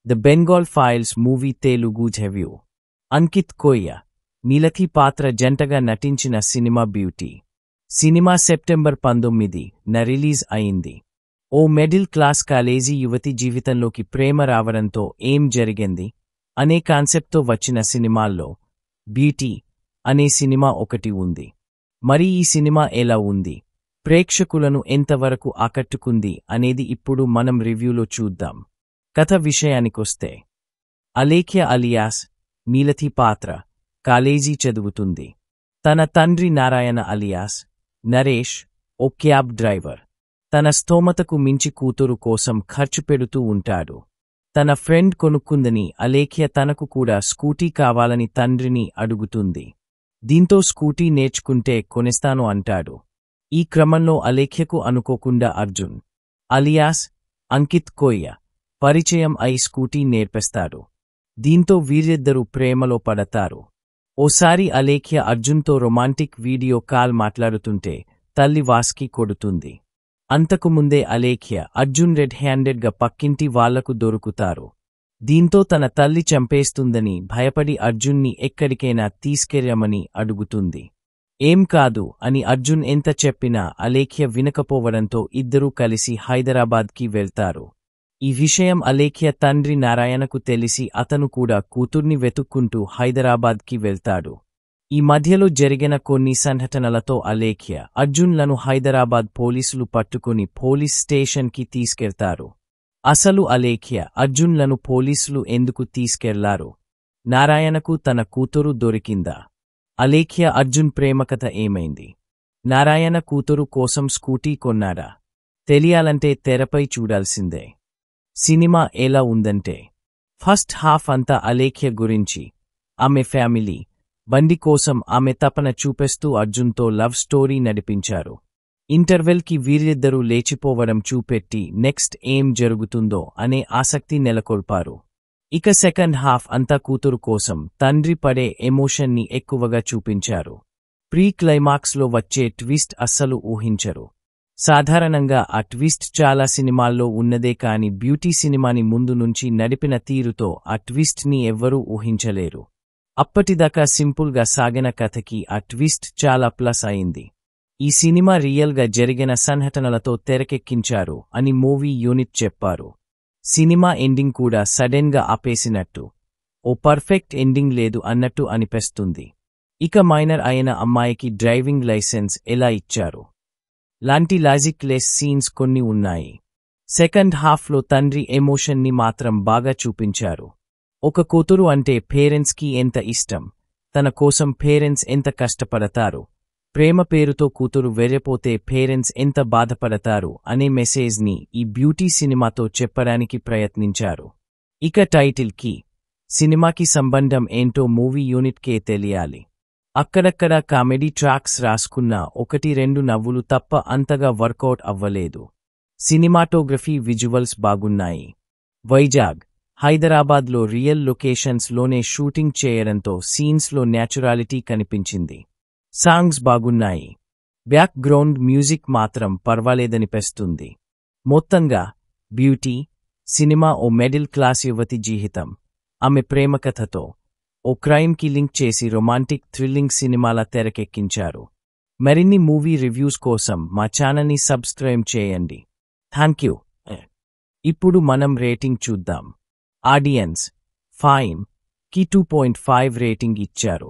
The Bengal files movie Telugu review. Ankit Koyya, నీలకి పాత్ర జంటగా నటించిన సినిమా బ్యూటీ. సినిమా సెప్టెంబర్ 19న రిలీజ్ అయింది. ఓ మిడిల్ క్లాస్ కాలేజీ యువతి జీవితంలోకి ప్రేమ రావడంతో ఏం జరిగింది అనే కాన్సెప్ట్తో వచ్చిన సినిమాల్లో బ్యూటీ అనే సినిమా ఒకటి ఉంది. మరి ఈ సినిమా ఎలా ఉంది, ప్రేక్షకులను ఎంతవరకు ఆకట్టుకుంది అనేది ఇప్పుడు మనం రివ్యూలో చూద్దాం. కథ విషయానికొస్తే, అలేఖ్య అలియాస్ నీలతి పాత్ర కాలేజీ చదువుతుంది. తన తండ్రి నారాయణ అలియాస్ నరేష్ ఓ క్యాబ్ డ్రైవర్. తన స్తోమతకు మించి కూతురు కోసం ఖర్చు పెడుతూ ఉంటాడు. తన ఫ్రెండ్ కొనుక్కుందని అలేఖ్య తనకు కూడా స్కూటీ కావాలని తండ్రిని అడుగుతుంది. దీంతో స్కూటీ నేర్చుకుంటే కొనిస్తాను అంటాడు. ఈ క్రమంలో అలేఖ్యకు అనుకోకుండా అర్జున్ అలియాస్ అంకిత్ కోయ్య పరిచయం అయి స్కూటీ నేర్పిస్తాడు. దీంతో వీరిద్దరూ ప్రేమలో పడతారు. ఓసారి అలేఖ్య అర్జున్తో రొమాంటిక్ వీడియో కాల్ మాట్లాడుతుంటే తల్లి వాస్కి కొడుతుంది. అంతకుముందే అలేఖ్య అర్జున్ రెడ్ హ్యాండెడ్గా పక్కింటి వాళ్లకు దొరుకుతారు. దీంతో తన తల్లి చంపేస్తుందని భయపడి అర్జున్ని ఎక్కడికైనా తీసుకెళ్లమని అడుగుతుంది. ఏం కాదు అని అర్జున్ ఎంత చెప్పినా అలేఖ్య వినకపోవడంతో ఇద్దరూ కలిసి హైదరాబాద్కి వెళ్తారు. ఈ విషయం అలేఖ్య తండ్రి నారాయణకు తెలిసి అతను కూడా కూతుర్ని వెతుక్కుంటూ హైదరాబాద్కి వెళ్తాడు. ఈ మధ్యలో జరిగిన కొన్ని సంఘటనలతో అలేఖ్య అర్జున్లను హైదరాబాద్ పోలీసులు పట్టుకుని పోలీస్ స్టేషన్కి తీసుకెళ్తారు. అసలు అలేఖ్య అర్జున్లను పోలీసులు ఎందుకు తీసుకెళ్లారు? నారాయణకు తన కూతురు దొరికిందా? అలేఖ్య అర్జున్ ప్రేమకథ ఏమైంది? నారాయణ కూతురు కోసం స్కూటీ కొన్నాడా? తెలియాలంటే తెరపై చూడాల్సిందే. సినిమా ఎలా ఉందంటే, ఫస్ట్ హాఫ్ అంతా అలేఖ్య గురించి, ఆమె ఫ్యామిలీ, బండి కోసం ఆమె తపన చూపెస్తూ అర్జున్తో లవ్ స్టోరీ నడిపించారు. ఇంటర్వెల్కి వీరిద్దరూ లేచిపోవడం చూపెట్టి నెక్స్ట్ ఏం జరుగుతుందో అనే ఆసక్తి నెలకొల్పారు. ఇక సెకండ్ హాఫ్ అంతా కూతురు కోసం తండ్రి పడే ఎమోషన్ని ఎక్కువగా చూపించారు. ప్రీ క్లైమాక్స్లో వచ్చే ట్విస్ట్ అస్సలు ఊహించరు. సాధారణంగా ఆ ట్విస్ట్ చాలా సినిమాల్లో ఉన్నదే కాని బ్యూటీ సినిమాని ముందు నుంచి నడిపిన తీరుతో ఆ ట్విస్ట్ని ఎవ్వరూ ఊహించలేరు. అప్పటిదాకా సింపుల్గా సాగిన కథకి ఆ ట్విస్ట్ చాలా ప్లస్ అయింది. ఈ సినిమా రియల్గా జరిగిన సంఘటనలతో తెరకెక్కించారు అని మూవీ యూనిట్ చెప్పారు. సినిమా ఎండింగ్ కూడా సడెన్గా ఆపేసినట్టు, ఓ పర్ఫెక్ట్ ఎండింగ్ లేదు అన్నట్టు అనిపిస్తుంది. ఇక మైనర్ అయిన అమ్మాయికి డ్రైవింగ్ లైసెన్స్ ఎలా ఇచ్చారు లాంటి లాజిక్ లెస్ సీన్స్ కొన్ని ఉన్నాయి. సెకండ్ హాఫ్లో తండ్రి ఎమోషన్ని మాత్రం బాగా చూపించారు. ఒక కూతురు అంటే పేరెంట్స్కి ఎంత ఇష్టం, తన కోసం పేరెంట్స్ ఎంత కష్టపడతారు, ప్రేమ పేరుతో కూతురు వెర్రిపోతే పేరెంట్స్ ఎంత బాధపడతారు అనే మెసేజ్ని ఈ బ్యూటీ సినిమాతో చెప్పడానికి ప్రయత్నించారు. ఇక టైటిల్కి, సినిమాకి సంబంధం ఏంటో మూవీ యూనిట్కే తెలియాలి. అక్కడక్కడ కామెడీ ట్రాక్స్ రాసుకున్నా 1-2 నవ్వులు తప్ప అంతగా వర్కౌట్ అవ్వలేదు. సినిమాటోగ్రఫీ విజువల్స్ బాగున్నాయి. వైజాగ్, హైదరాబాద్లో రియల్ లొకేషన్స్లోనే షూటింగ్ చేయడంతో సీన్స్లో న్యాచురాలిటీ కనిపించింది. సాంగ్స్ బాగున్నాయి. బ్యాక్ గ్రౌండ్ మ్యూజిక్ మాత్రం పర్వాలేదనిపిస్తుంది. మొత్తంగా బ్యూటీ సినిమా ఓ మిడిల్ క్లాస్ యువతి జీవితం, ఆమె ప్రేమకథతో ఓ క్రైమ్కి లింక్ చేసి రొమాంటిక్ థ్రిల్లింగ్ సినిమాల తెరకెక్కించారు. మరిన్ని మూవీ రివ్యూస్ కోసం మా ఛానల్ని సబ్స్క్రైబ్ చేయండి. థాంక్యూ. ఇప్పుడు మనం రేటింగ్ చూద్దాం. ఆడియన్స్ 5కి 2.5 రేటింగ్ ఇచ్చారు.